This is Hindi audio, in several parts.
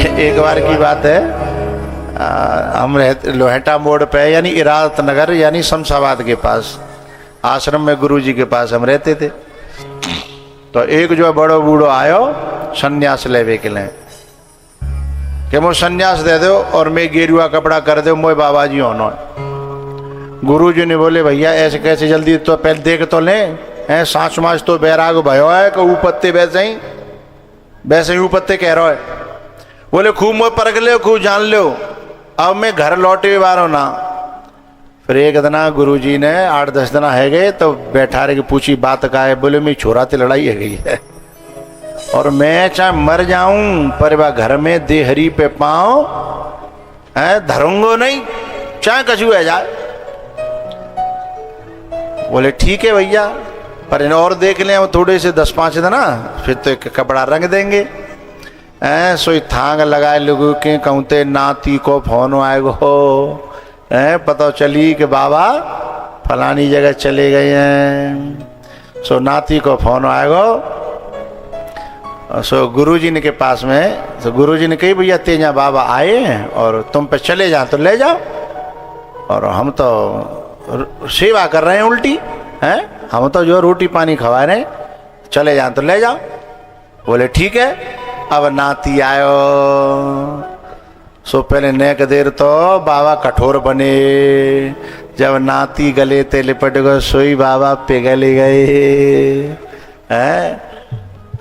एक बार की बात है, हम रहते लोहेटा मोड़ पे, यानी इरादत नगर, यानी शमशाबाद के पास आश्रम में गुरुजी के पास हम रहते थे। तो एक जो बड़ो बूढ़ो आयो सन्यास लेवे के लिए, कि मो सन्यास दे दो और मैं गेरुआ कपड़ा कर दो, मोए बाबा जी होनो। गुरुजी ने बोले भैया ऐसे कैसे जल्दी, तो पहले देख तो ले, हैं सांस मास तो बैराग भयो है कि ऊपत्ते वैसे ही ऊपत्ते कह रहा है। बोले खूब मोए परख लो, खूब जान लो, अब मैं घर लौटे बारो ना। फिर एक दिना गुरुजी ने 8-10 दिन है गए तो बैठा रहे कि पूछी बात का है। बोले मेरी छोरा ते लड़ाई है गई है और मैं चाहे मर जाऊं पर वह घर में देहरी पे पाऊं है धरूंगो नहीं, चाहे कछु है जाए। बोले ठीक है भैया, पर इन और देख लें हम थोड़े से 10-5 दिन ना, फिर तो एक कपड़ा रंग देंगे। सोई थांग लगाए लोगों के कहते नाती को फोन आएगो, पता चली कि बाबा फलानी जगह चले गए हैं। सो नाती को फोन आएगो। सो गुरुजी ने के पास में, तो गुरुजी ने कही भैया तेजा बाबा आए हैं और तुम पे चले जाओ तो ले जाओ, और हम तो सेवा कर रहे हैं उल्टी हैं, हम तो जो रोटी पानी खवा रहे हैं, चले जाओ तो ले जाओ। बोले ठीक है। अब नाती आयो। सो पहले नेक देर तो बाबा कठोर बने, जब नाती गले ते लिपट गए सोई बाबा पिघल गए हैं।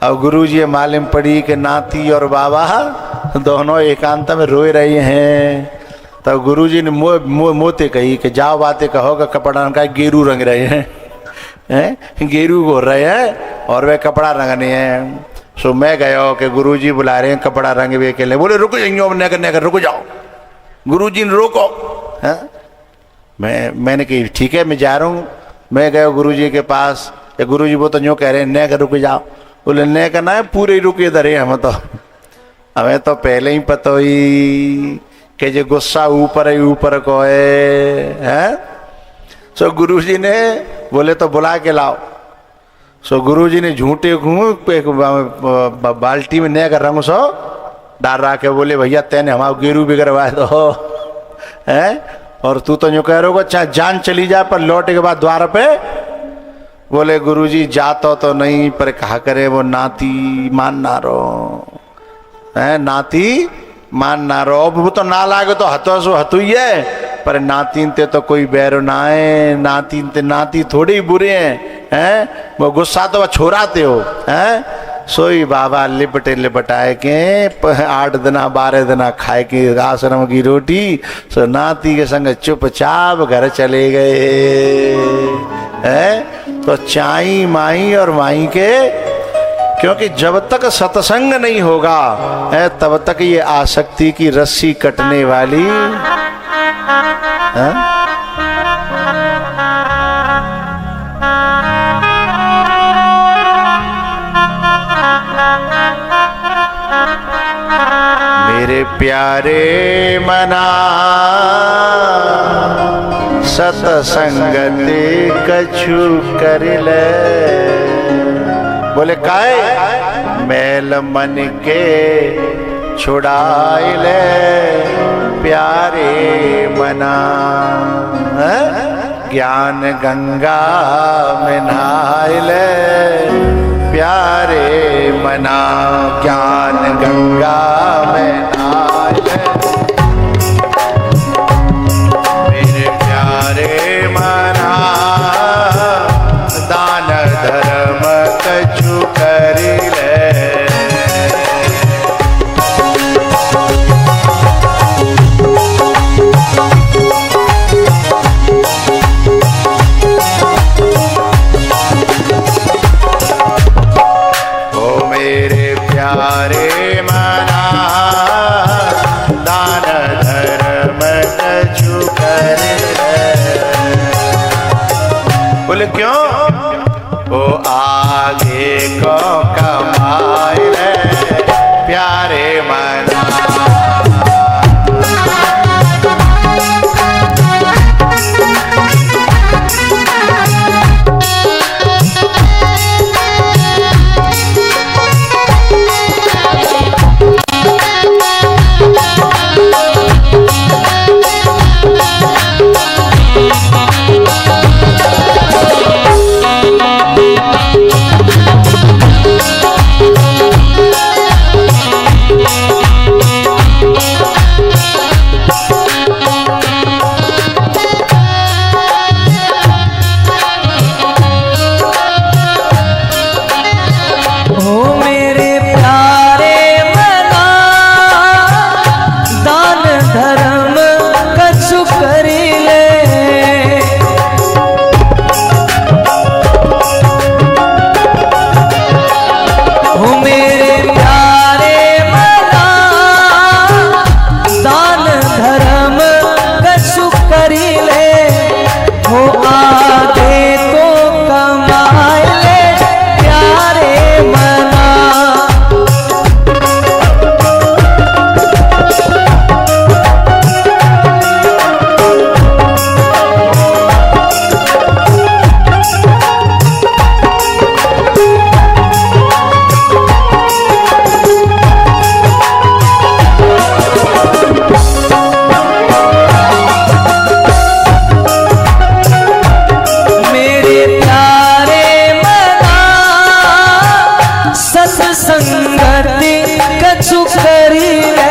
अब गुरुजी मालूम पड़ी कि नाती और बाबा दोनों एकांत में रोए रहे हैं। तब गुरुजी ने मोते कही कि जाओ बातें कहोगा, कपड़ा का गेरू रंग रहे हैं, गेरू घोर रहे हैं और वे कपड़ा रंगने हैं। सो मैं गया कि गुरुजी बुला रहे हैं कपड़ा रंगवे के लिए। बोले रुको जाइए, रुक जाओ। गुरुजी ने रोको है। मैंने कही ठीक है मैं जा रहा हूँ। मैं गया गुरुजी के पास, गुरुजी वो तो यूँ कह रहे हैं ने रुक जाओ। बोले ने करना है पूरे रुके धरे हम तो, हमें तो पहले ही पता ही कि जो गुस्सा ऊपर को है। सो गुरुजी ने बोले तो बुला के लाओ। सो गुरुजी ने झूठे एक बाल्टी में नया कर रंग सो डाल रहा के बोले भैया तेने हमारा गेरू भी करवाए दो है, और तू तो यूँ कह रहे हो चाहे जान चली जाए पर लौटे के बाद द्वार पे। बोले गुरुजी जातो तो नहीं पर कहा करे वो नाती मान ना रो है, नाती मान ना रो। वो तो ना लागे तो हतो सो हतु ही है, पर नातीन ते तो कोई बैर ना है। नातीन ते नाती थोड़ी बुरे हैं, वो गुस्सा तो वह छोराते हो हैं। सोई बाबा लिपटाए के 8 दिना 12 दिना खाए के आश्रम की रोटी। सो नाती के संग चुपचाप घर चले गए हैं। तो चाई माई और माई के, क्योंकि जब तक सत्संग नहीं होगा है तब तक ये आसक्ति की रस्सी कटने वाली है? मेरे प्यारे मना सतसंगति कछु कर ले। बोले काय मैल मन के छुड़ाई ले प्यारे मना, ज्ञान गंगा में नहाए ले प्यारे मना, ज्ञान गंगा में नहाए ले मेरे प्यारे मना, दान धर्म कछु कर ले। बोले क्यों वो आगे को कमाए ले प्यारे मना। करी ले।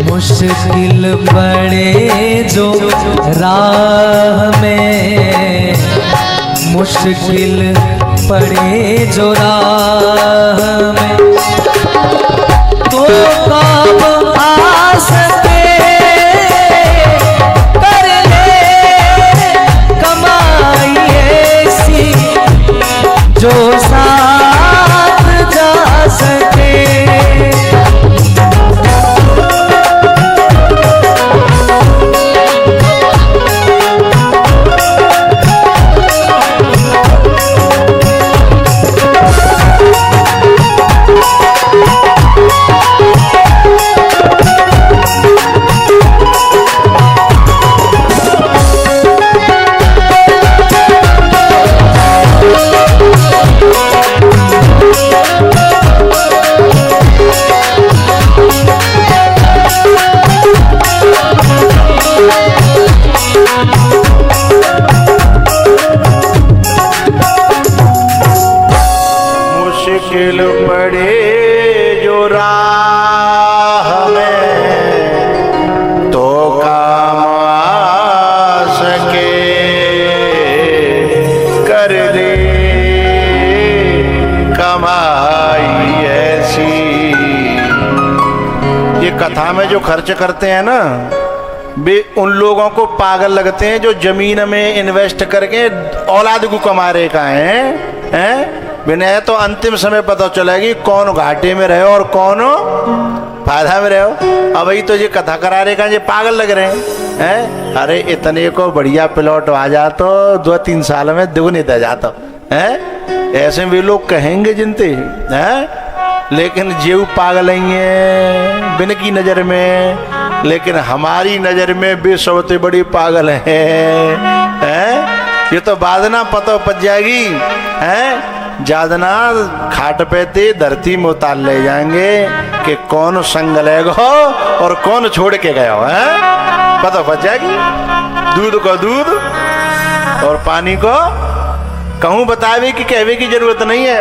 मुश्किल पड़े जो राह में, मुश्किल पड़े जो राह में, तो काम आ सके कर ले कमाई ऐसी जो साथ जा सके। मुश्किल पड़े जो राह में, तो काम आ सके कर ले कमाई ऐसी। ये कथा में जो खर्च करते हैं ना, वे उन लोगों को पागल लगते हैं जो जमीन में इन्वेस्ट करके औलाद को कमा रहे का हैं। विनय तो अंतिम समय पता चलेगी कौन घाटे में रहे और कौन फायदा में रहे। अब वही तो ये कथा करा रहे का ये पागल लग रहे हैं। अरे इतने को बढ़िया प्लॉट आ जातो 2-3 साल में दुगने दे जाता है। ऐसे वे लोग कहेंगे जिनते हैं, लेकिन जेऊ पागल हैं बिन की नजर में, लेकिन हमारी नजर में वे सबसे बड़ी पागल है। ये तो बाद ना पता पच जाएगी है। जादना खाट पे ते धरती में उतार ले जाएंगे कि कौन संग ले गो और कौन छोड़ के गया है। पता पच जाएगी। दूध को दूध और पानी को कहूं बतावे कि कहवे की जरूरत नहीं है।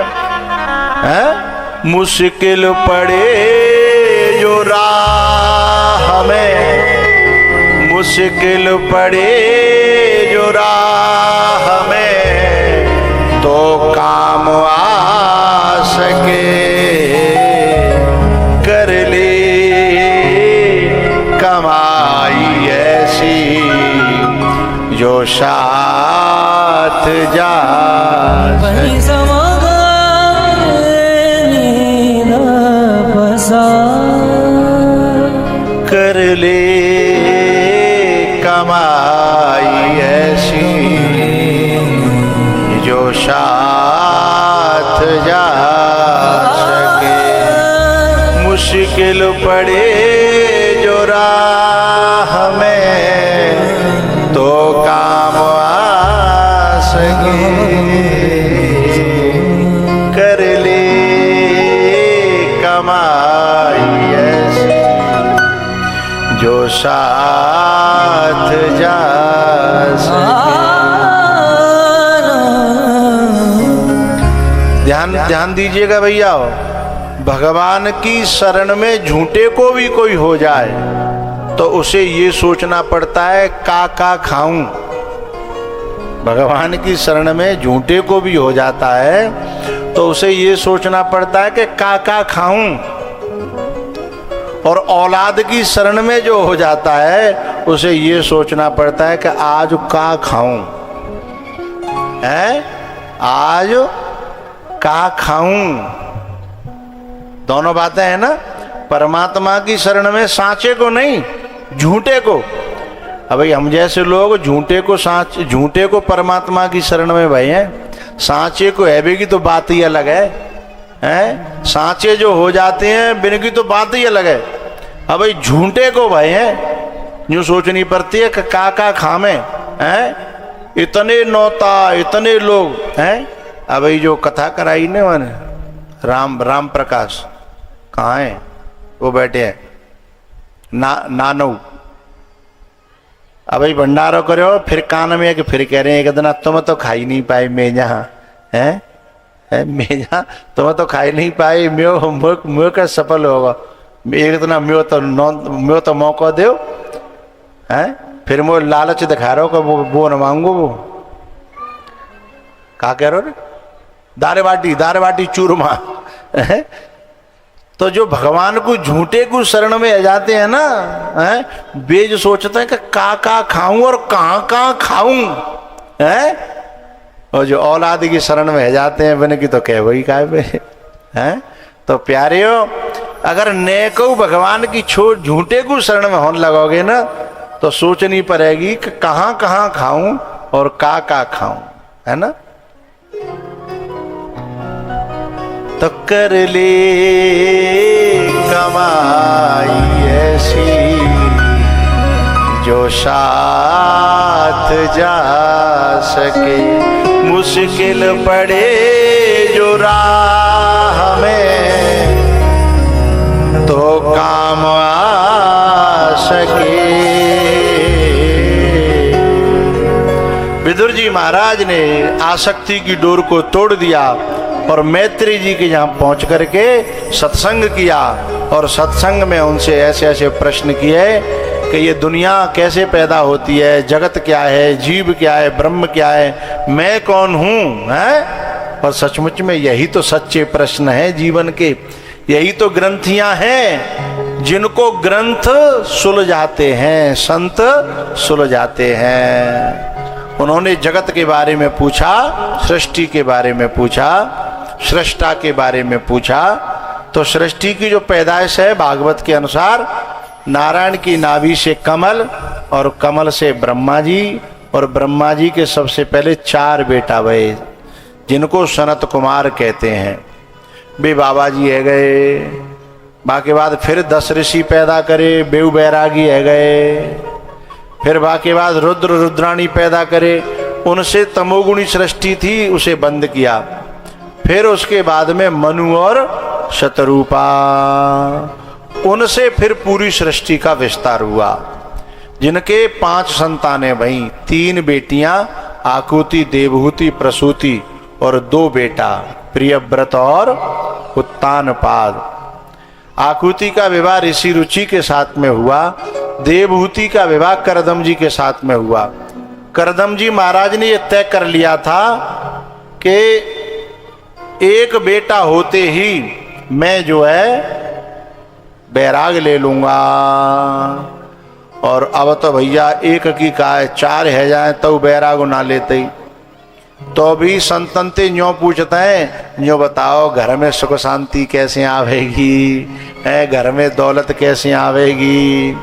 मुश्किल पड़े जो राह में, मुश्किल पड़े जो राह में, तो काम आ सके कर ले कमाई ऐसी जो साथ जा कर ले कमाई ऐसी जो साथ जा सके। मुश्किल पड़े जो राह में, तो काम आ सके कर ले कमाई ऐसी जो साथ जा सके। ध्यान ध्यान ध्यान दीजिएगा भैया, भगवान की शरण में झूठे को भी कोई हो जाए तो उसे ये सोचना पड़ता है का खाऊं। भगवान की शरण में झूठे को भी हो जाता है तो उसे ये सोचना पड़ता है कि का खाऊं। और औलाद की शरण में जो हो जाता है उसे ये सोचना पड़ता है कि आज का खाऊं, है आज का खाऊं। दोनों बातें हैं ना। परमात्मा की शरण में सांचे को नहीं, झूठे को। अब भाई हम जैसे लोग झूठे को परमात्मा की शरण में भाई हैं, सांचे को है भी की तो बात ही अलग है, हैं? सांचे जो हो जाते हैं बिन की तो बात ही अलग है। अब भाई झूठे को भाई हैं यूं सोचनी पड़ती है कि का खामे, हैं? इतने नौता इतने लोग हैं। अब भाई जो कथा कराई ने मैंने राम प्रकाश कहाँ है, वो बैठे हैं नानऊ। अब भाई भंडारो करो फिर कान में कि फिर कह रहे हैं एक दिन तुम तो खाई नहीं पाई मैं जहाँ है मैं जहाँ तुम तो खाई नहीं पाई म्यो का सफल होगा एक दिन म्यो तो मौका दो है। फिर वो लालच दिखा रहा हो वो न मांगो। वो क्या कह रहे हो, दारे बाटी चूरमा है? तो जो भगवान को झूठे को शरण में आ जाते हैं ना, हैं? बेज सोचते हैं कि का खाऊं और कहाँ खाऊं, हैं? और जो औलाद की शरण में आ जाते हैं बने की तो कह वही का हैं। तो प्यारे हो, अगर नेको भगवान की छोड़ झूठे को शरण में होने लगोगे ना तो सोचनी पड़ेगी कि कहाँ खाऊं और का खाऊं, है ना। तो कर ले कमाई ऐसी जो साथ जा सके, मुश्किल पड़े जो राह में तो काम आ सके। विदुर जी महाराज ने आसक्ति की डोर को तोड़ दिया और मैत्री जी के यहाँ पहुंच करके सत्संग किया और सत्संग में उनसे ऐसे ऐसे प्रश्न किए कि ये दुनिया कैसे पैदा होती है, जगत क्या है, जीव क्या है, ब्रह्म क्या है, मैं कौन हूँ, हैं? और सचमुच में यही तो सच्चे प्रश्न हैं जीवन के, यही तो ग्रंथियां हैं जिनको ग्रंथ सुलझाते हैं, संत सुलझाते हैं। उन्होंने जगत के बारे में पूछा, सृष्टि के बारे में पूछा, सृष्टा के बारे में पूछा। तो सृष्टि की जो पैदाइश है भागवत के अनुसार नारायण की नाभि से कमल और कमल से ब्रह्मा जी और ब्रह्मा जी के सबसे पहले 4 बेटा भये जिनको सनत कुमार कहते हैं। बे बाबा जी है गए, बाकी बाद फिर 10 ऋषि पैदा करे, बेउ बैरागी है गए, फिर बाकी बाद रुद्र रुद्राणी पैदा करे, उनसे तमोगुणी सृष्टि थी उसे बंद किया। फिर उसके बाद में मनु और शतरूपा, उनसे फिर पूरी सृष्टि का विस्तार हुआ, जिनके 5 संतानें भई, 3 बेटियां आकुति, देवहूति, प्रसूति और 2 बेटा प्रियव्रत और उत्तानपाद। आकुति का विवाह ऋषि रुचि के साथ में हुआ, देवहूति का विवाह करदम जी के साथ में हुआ। करदम जी महाराज ने यह तय कर लिया था कि एक बेटा होते ही मैं जो है बैराग ले लूंगा। और अब तो भैया एक की का 4 है जाए तो बैराग ना लेते ही। तो भी संतनते न्यों पूछते हैं, न्यों बताओ घर में सुख शांति कैसे आवेगी, है घर में दौलत कैसे आवेगी।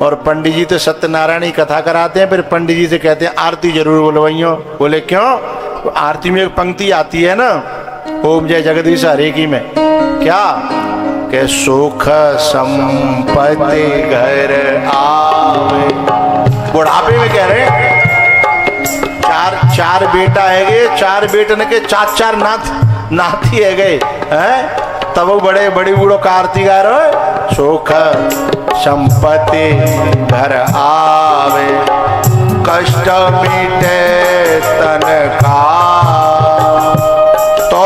और पंडित जी तो सत्यनारायण की कथा कराते हैं, फिर पंडित जी से कहते हैं आरती जरूर बोलवाइयो। बोले क्यों? तो आरती में एक पंक्ति आती है ना, ओम जय जगदीश हरे की में, क्या के सुख संपत्ति घर आवे। बुढ़ापे में कह रहे हैं 4 बेटा है गए, 4 बेटन के 4 नाती है गए हैं। तब वो बड़ी बूढ़ो का आरती गा रहे, सुख संपत्ति घर आवे, कष्ट मिटे तन का। तो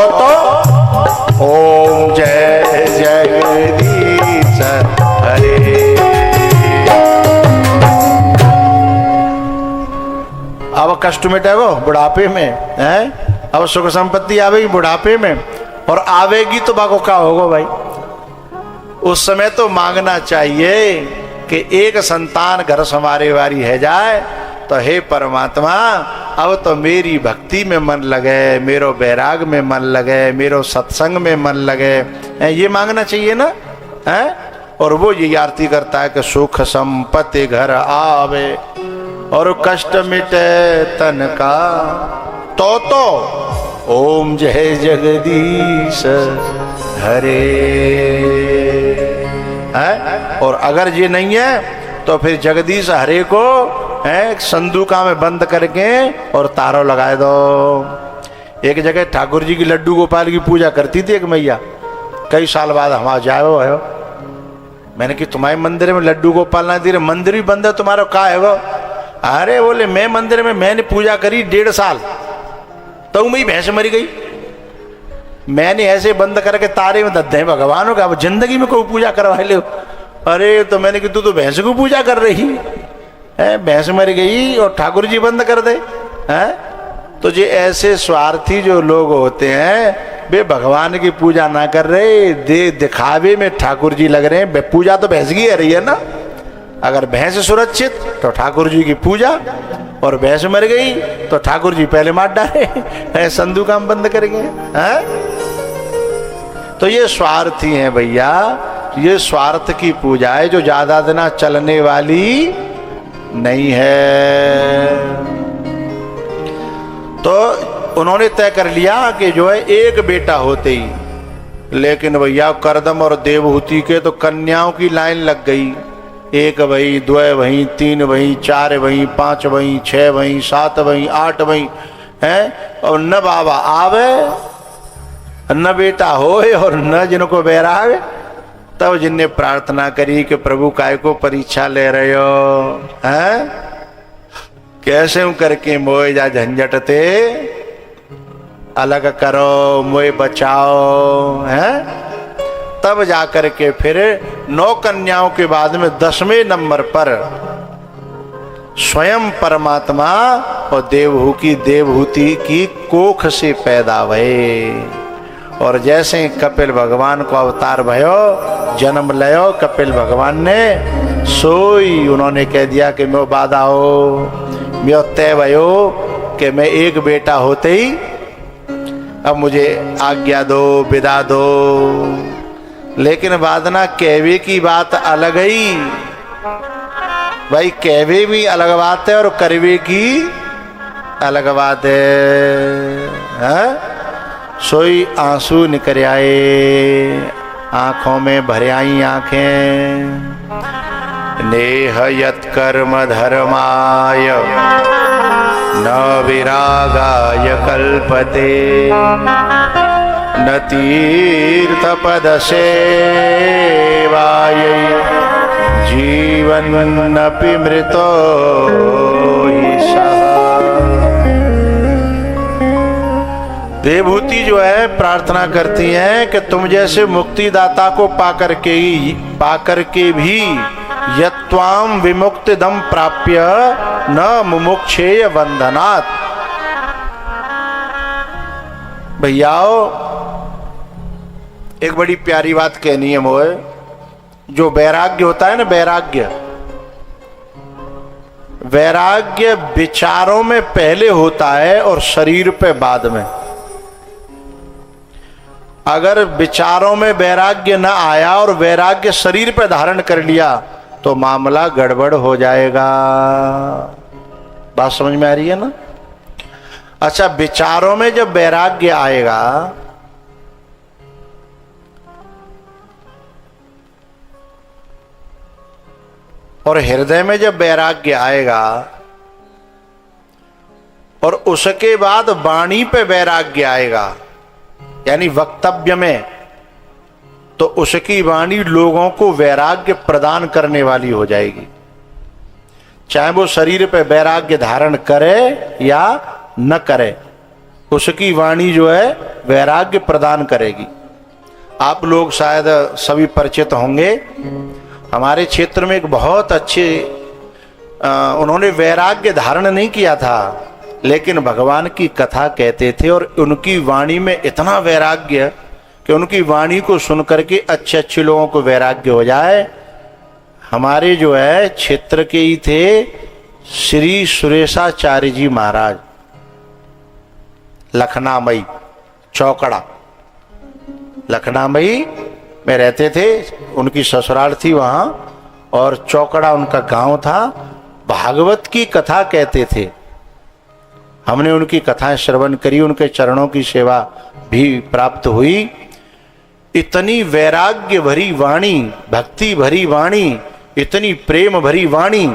अब कष्ट मिटेगो बुढ़ापे में, है अब सुख संपत्ति आवेगी बुढ़ापे में, और आवेगी तो बाको क्या होगा भाई। उस समय तो मांगना चाहिए कि एक संतान घर संवारे वाली है जाए तो हे परमात्मा अब तो मेरी भक्ति में मन लगे, मेरो बैराग में मन लगे, मेरो सत्संग में मन लगे, ये मांगना चाहिए ना, है। और वो ये आरती करता है कि सुख संपत्ति घर आवे और कष्ट मिटे तन का, तो ओम जय जगदीश हरे, है। और अगर ये नहीं है तो फिर जगदीश हरे को है संदूका में बंद करके और तारों लगाए दो। एक जगह ठाकुर जी की लड्डू गोपाल की पूजा करती थी एक मैया, कई साल बाद हम जाओ है। मैंने कि तुम्हारे मंदिर में लड्डू गोपाल ना दी, मंदिर भी बंद है तुम्हारा, का है वो? अरे बोले मैं मंदिर में मैंने पूजा करी 1.5 साल, तो मैं भैंस मरी गई, मैंने ऐसे बंद करके तारे में दद्दे भगवान का, अब जिंदगी में कोई पूजा करवा ले। अरे तो मैंने कि तू तो भैंस को पूजा कर रही है, भैंस मर गई और ठाकुर जी बंद कर दे, हैं। तो ये ऐसे स्वार्थी जो लोग होते हैं वे भगवान की पूजा ना कर रहे, दिखावे में ठाकुर जी लग रहे हैं। पूजा तो भैंस की है रही है ना, अगर भैंस सुरक्षित तो ठाकुर जी की पूजा, और भैंस मर गई तो ठाकुर जी पहले मार डाले, संधु काम बंद करेंगे, हैं। तो ये स्वार्थी हैं भैया, ये स्वार्थ की पूजा है जो ज्यादा दिन चलने वाली नहीं है। तो उन्होंने तय कर लिया कि जो है एक बेटा होते ही, लेकिन भैया करदम और देवहूति के तो कन्याओं की लाइन लग गई, 1 वही 2 वही 3 वही 4 वही 5 वही 6 वही 7 वही 8 वही, हैं। और न बाबा आवे न बेटा होए और न जिनको बैरावे। तब जिनने प्रार्थना करी कि प्रभु काय को परीक्षा ले रहे हो, हैं, कैसे करके मोए जा झंझटते अलग करो, मोए बचाओ, हैं। तब जाकर के फिर 9 कन्याओं के बाद में 10वें नंबर पर स्वयं परमात्मा और देवहूति की कोख से पैदा भये। और जैसे कपिल भगवान को अवतार भयो, जन्म लयो कपिल भगवान ने, सोई उन्होंने कह दिया कि मैं बाधा हो, मैं तय भयो कि मैं एक बेटा होते ही अब मुझे आज्ञा दो, विदा दो। लेकिन वादना कहवे की बात अलग ही भाई, कहवे भी अलग बात है और करवे की अलग बात है। सोई आंसू निकल आए, आंखों में भर आई आंखें। नेह यत कर्म धर्माय न विरागाय कल्पते, न तीर्थ पद सेवाय जीवन्नपि मृतो हि सः। देवहूति जो है प्रार्थना करती हैं कि तुम जैसे मुक्तिदाता को पाकर के भी यत्वाम विमुक्तिदम प्राप्य न मुमुक्षेय बंधनात्। भैयाओ एक बड़ी प्यारी बात कहनी है मोए, जो वैराग्य होता है ना, वैराग्य विचारों में पहले होता है और शरीर पे बाद में। अगर विचारों में वैराग्य न आया और वैराग्य शरीर पर धारण कर लिया तो मामला गड़बड़ हो जाएगा। बात समझ में आ रही है ना? अच्छा, विचारों में जब वैराग्य आएगा और हृदय में जब वैराग्य आएगा और उसके बाद वाणी पे वैराग्य आएगा, यानी वक्तव्य में, तो उसकी वाणी लोगों को वैराग्य प्रदान करने वाली हो जाएगी। चाहे वो शरीर पे वैराग्य धारण करे या न करे, उसकी वाणी जो है वैराग्य प्रदान करेगी। आप लोग शायद सभी परिचित होंगे, हमारे क्षेत्र में एक बहुत अच्छे उन्होंने वैराग्य धारण नहीं किया था, लेकिन भगवान की कथा कहते थे और उनकी वाणी में इतना वैराग्य कि उनकी वाणी को सुनकर के अच्छे अच्छे लोगों को वैराग्य हो जाए। हमारे जो है क्षेत्र के ही थे श्री सुरेशाचार्य जी महाराज, लखनामई चौकड़ा, लखनामई में रहते थे, उनकी ससुराल थी वहां और चौकड़ा उनका गांव था। भागवत की कथा कहते थे, हमने उनकी कथाएं श्रवण करी, उनके चरणों की सेवा भी प्राप्त हुई। इतनी वैराग्य भरी वाणी, भक्ति भरी वाणी, इतनी प्रेम भरी वाणी,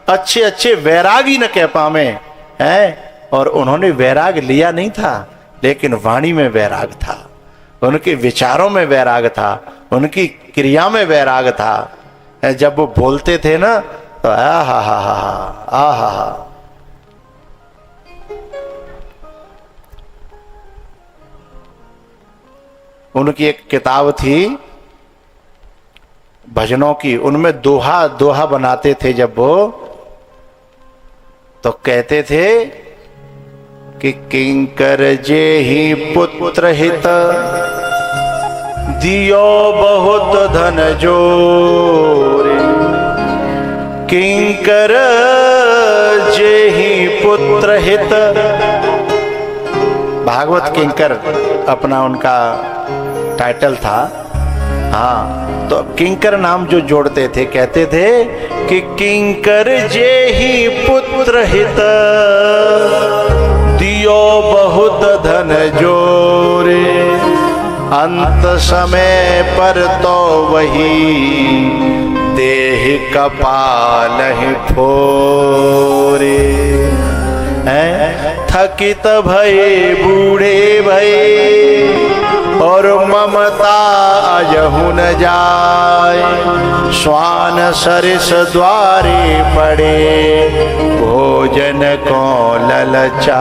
अच्छे अच्छे वैरागी न कह पावे हैं। और उन्होंने वैराग लिया नहीं था, लेकिन वाणी में वैराग था, उनके विचारों में वैराग था, उनकी क्रिया में वैराग था। जब वो बोलते थे ना तो आहा। उनकी एक किताब थी भजनों की, उनमें दोहा बनाते थे जब वो, तो कहते थे कि किंकर जे ही पुत्र हित दियो बहुत धन जोरे, किंकर जे ही पुत्र हित। भागवत किंकर अपना उनका टाइटल था। हाँ, तो किंकर नाम जो जोड़ते थे, कहते थे कि किंकर जे ही पुत्र हित दियो बहुत धन जोरे, अंत समय पर तो वही देह कपाल ही फोरे। थकित भये बूढ़े भये और ममता अजहु न जाय, श्वान सरिस द्वारे पड़े भोजन को ललचाय।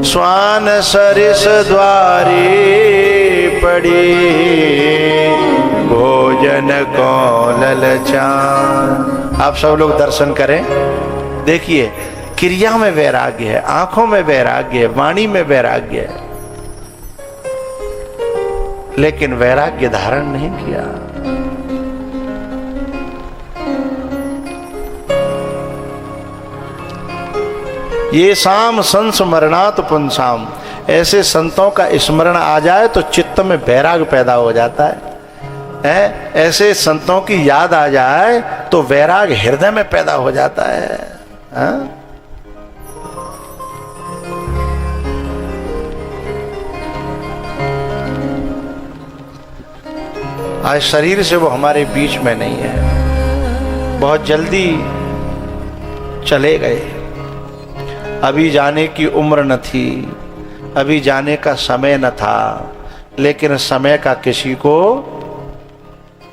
श्वान सरिस द्वारे पड़े भोजन को ललचाय। आप सब लोग दर्शन करें, देखिए क्रिया में वैराग्य है, आंखों में वैराग्य है, वाणी में वैराग्य है, लेकिन वैराग्य धारण नहीं किया। ये शाम संस्मरणात् पुंसाम, ऐसे संतों का स्मरण आ जाए तो चित्त में वैराग पैदा हो जाता है। ऐसे संतों की याद आ जाए तो वैराग हृदय में पैदा हो जाता है। आज शरीर से वो हमारे बीच में नहीं है, बहुत जल्दी चले गए। अभी जाने की उम्र न थी, अभी जाने का समय न था, लेकिन समय का किसी को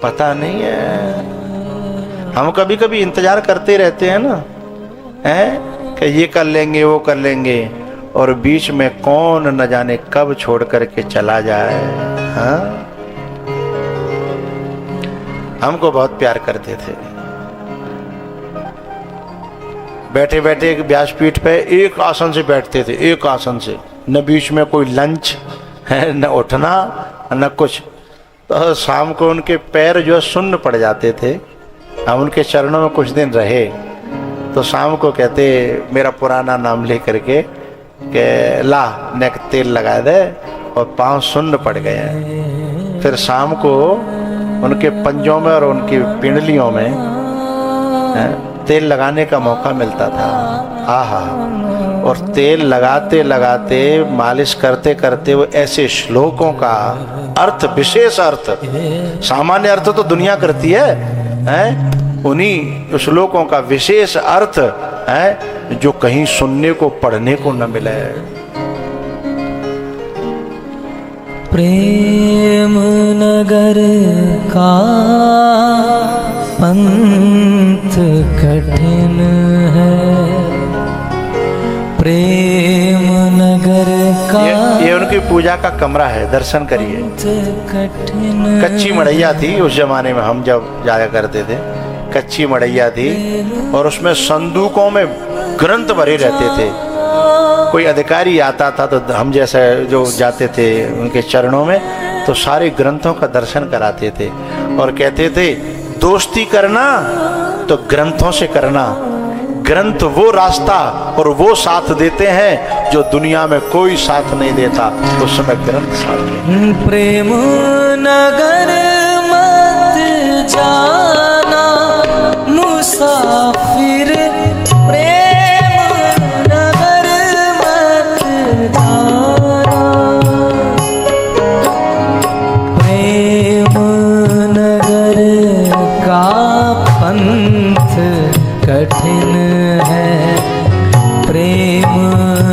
पता नहीं है। हम कभी कभी इंतजार करते रहते हैं ना, कि ये कर लेंगे वो कर लेंगे, और बीच में कौन न जाने कब छोड़ करके चला जाए। हाँ, हमको बहुत प्यार करते थे। बैठे बैठे एक व्यासपीठ पे एक आसन से बैठते थे, एक आसन से, न बीच में कोई लंच है, न उठना न कुछ। तो शाम को उनके पैर जो सुन्न पड़ जाते थे, हम उनके चरणों में कुछ दिन रहे, तो शाम को कहते मेरा पुराना नाम ले करके कि ला नेक तेल लगा दे, और पांव सुन्न पड़ गए हैं। फिर शाम को उनके पंजों में और उनकी पिंडलियों में तेल लगाने का मौका मिलता था। आहा, और तेल लगाते लगाते, मालिश करते करते वो ऐसे श्लोकों का अर्थ, विशेष अर्थ, सामान्य अर्थ तो दुनिया करती है, उन्हीं श्लोकों का विशेष अर्थ है जो कहीं सुनने को पढ़ने को न मिले। प्रेम नगर का पंथ कठिन है, प्रेम नगर का ये उनकी पूजा का कमरा है, दर्शन करिए। कठिन कच्ची मड़ैया थी उस जमाने में, हम जब जाया करते थे, कच्ची मड़ैया थी, और उसमें संदूकों में ग्रंथ भरे रहते थे। कोई अधिकारी आता था तो हम जैसे जो जाते थे उनके चरणों में, तो सारे ग्रंथों का दर्शन कराते थे और कहते थे दोस्ती करना तो ग्रंथों से करना, ग्रंथ वो रास्ता और वो साथ देते हैं जो दुनिया में कोई साथ नहीं देता, उस समय ग्रंथ साथ देते। प्रेम नगर मत जाना मुसाफिर, प्रेम नगर मत जाना, प्रेम नगर का पंथ कठिन है, प्रेम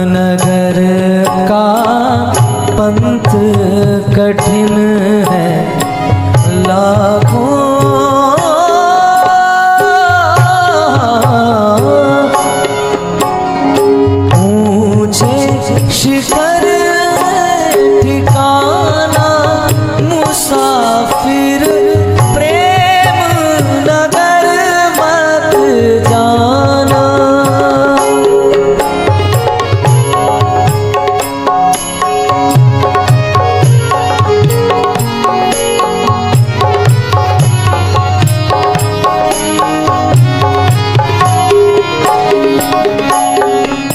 नगर का पंथ कठिन है, लाखों ऊंचे शिखर ठिकाना मुसाफिर, प्रेम नगर मत जाना।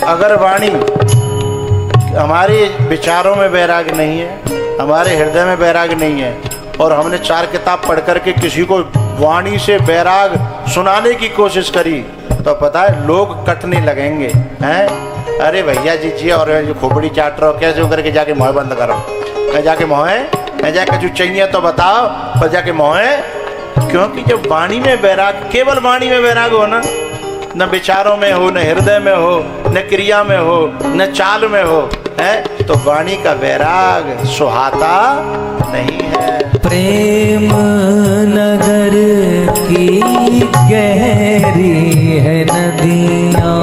अगर वाणी हमारे विचारों में वैराग नहीं है, हमारे हृदय में वैराग नहीं है, और हमने 4 किताब पढ़ करके किसी को वाणी से वैराग सुनाने की कोशिश करी, तो पता है लोग कटने लगेंगे हैं। अरे भैया जी और जो खोपड़ी चाट रहे हो कैसे करके जाके मोह बंद करो, मैं जाके मोहे मैं जाके कुछ चाहिए तो बताओ, पर जाके मोहे। क्योंकि जब वाणी में वैराग, केवल वाणी में वैराग हो ना, न विचारों में हो, न हृदय में हो, न क्रिया में हो, न चाल में हो, है तो वाणी का वैराग सुहाता नहीं है। प्रेम नगर की गहरी है नदियाँ,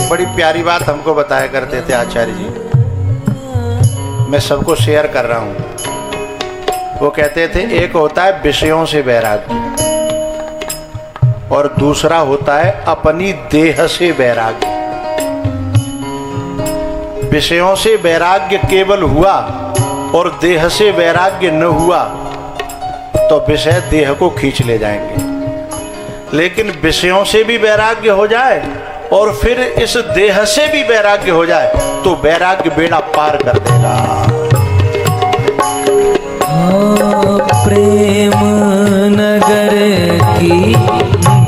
बड़ी प्यारी बात हमको बताया करते थे आचार्य जी, मैं सबको शेयर कर रहा हूं। वो कहते थे एक होता है विषयों से वैराग्य और दूसरा होता है अपनी देह से वैराग्य। विषयों से वैराग्य केवल हुआ और देह से वैराग्य न हुआ तो विषय देह को खींच ले जाएंगे, लेकिन विषयों से भी वैराग्य हो जाए और फिर इस देह से भी वैराग्य हो जाए तो वैराग्य बेड़ा पार कर देगा। प्रेम नगर की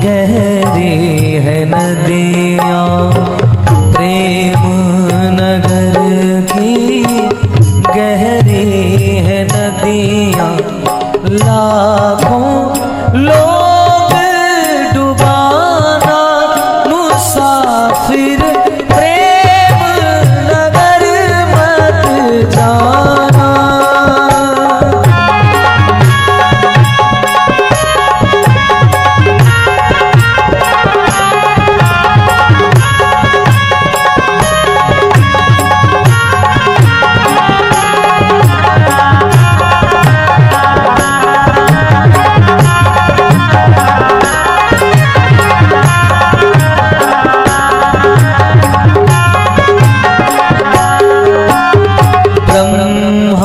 गहरी है नदियाँ, प्रेम नगर की गहरी है नदियाँ, लाखों लोग डुबाना मुसाफिर, प्रेम नगर मत जाना।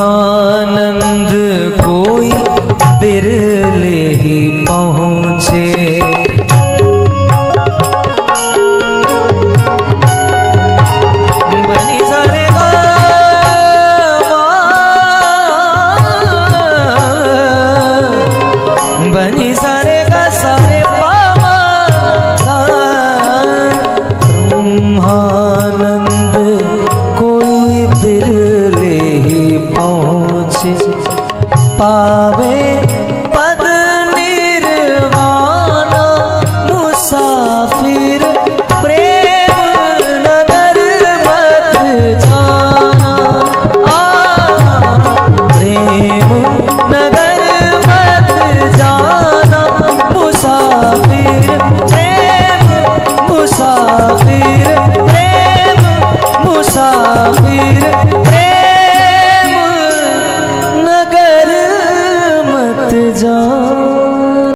ब्रह्मानंद कोई बिरले ही पहुँचे, बनी सारे बनी सारे